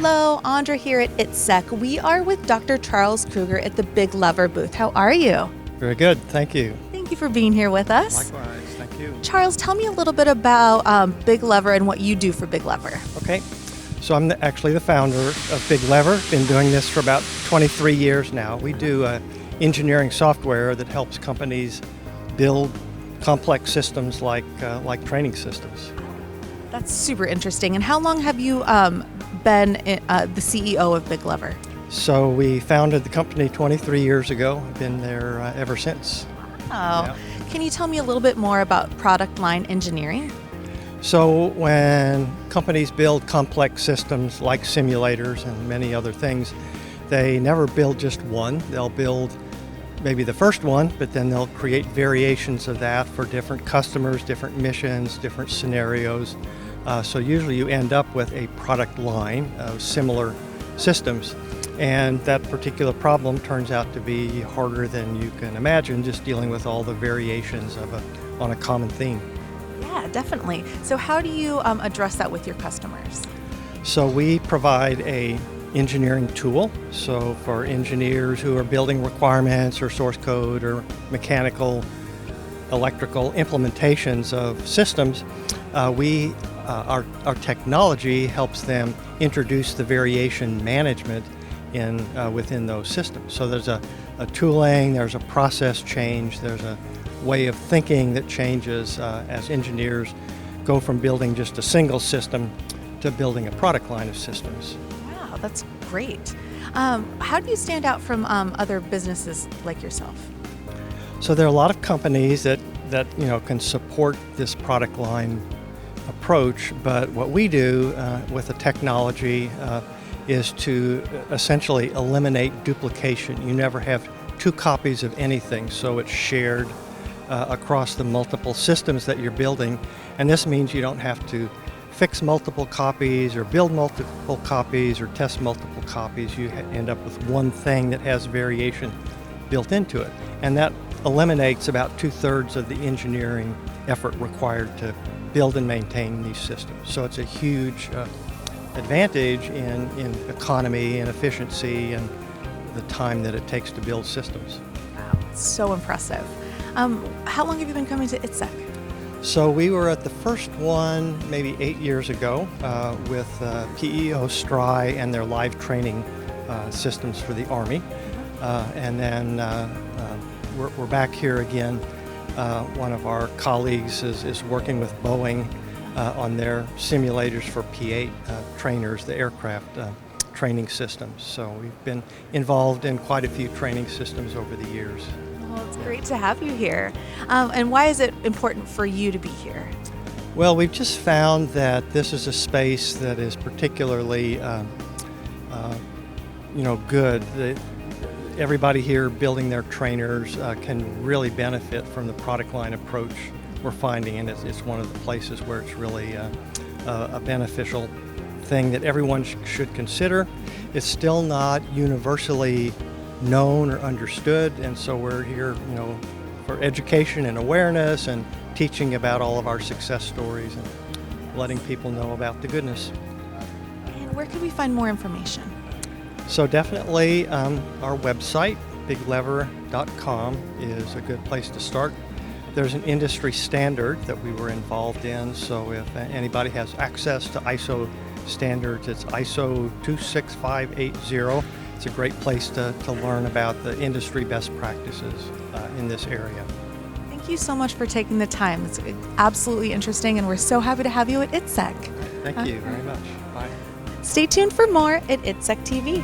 Hello, Andra here at ITSEC. We are with Dr. Charles Kruger at the BigLever booth. How are you? Very good, thank you. Thank you for being here with us. Likewise, thank you. Charles, tell me a little bit about BigLever and what you do for BigLever. Okay, so I'm actually the founder of BigLever. Been doing this for about 23 years now. We do engineering software that helps companies build complex systems like training systems. That's super interesting. And how long have you been the CEO of BigLever? So we founded the company 23 years ago. I've been there ever since. Wow. Yeah. Can you tell me a little bit more about product line engineering? So when companies build complex systems like simulators and many other things, they never build just one. They'll build maybe the first one, but then they'll create variations of that for different customers, different missions, different scenarios. So usually you end up with a product line of similar systems. And that particular problem turns out to be harder than you can imagine, just dealing with all the variations on a common theme. Yeah, definitely. So how do you address that with your customers? So we provide a engineering tool. So for engineers who are building requirements or source code or mechanical, electrical implementations of systems, our technology helps them introduce the variation management within those systems. So there's a tooling, there's a process change, there's a way of thinking that changes as engineers go from building just a single system to building a product line of systems. Wow, that's great. How do you stand out from other businesses like yourself? So there are a lot of companies that can support this product line approach, but what we do with the technology is to essentially eliminate duplication. You never have two copies of anything, so it's shared across the multiple systems that you're building, and this means you don't have to fix multiple copies or build multiple copies or test multiple copies. You end up with one thing that has variation built into it, and that eliminates about 2/3 of the engineering effort required to build and maintain these systems. So it's a huge advantage in economy and efficiency and the time that it takes to build systems. Wow, so impressive. How long have you been coming to ITSEC? So we were at the first one maybe 8 years ago with PEO STRI and their live training systems for the Army. And then we're back here again. One of our colleagues is working with Boeing on their simulators for P-8 trainers, the aircraft training systems. So we've been involved in quite a few training systems over the years. Well, it's great to have you here. And why is it important for you to be here? Well, we've just found that this is a space that is particularly good. Everybody here building their trainers can really benefit from the product line approach we're finding, and it's one of the places where it's really a beneficial thing that everyone should consider. It's still not universally known or understood, and so we're here, for education and awareness and teaching about all of our success stories and letting people know about the goodness. And where can we find more information? So definitely our website, BigLever.com, is a good place to start. There's an industry standard that we were involved in, so if anybody has access to ISO standards, it's ISO 26580. It's a great place to learn about the industry best practices in this area. Thank you so much for taking the time. It's absolutely interesting, and we're so happy to have you at ITSEC. Thank you very much. Bye. Stay tuned for more at ITSEC TV.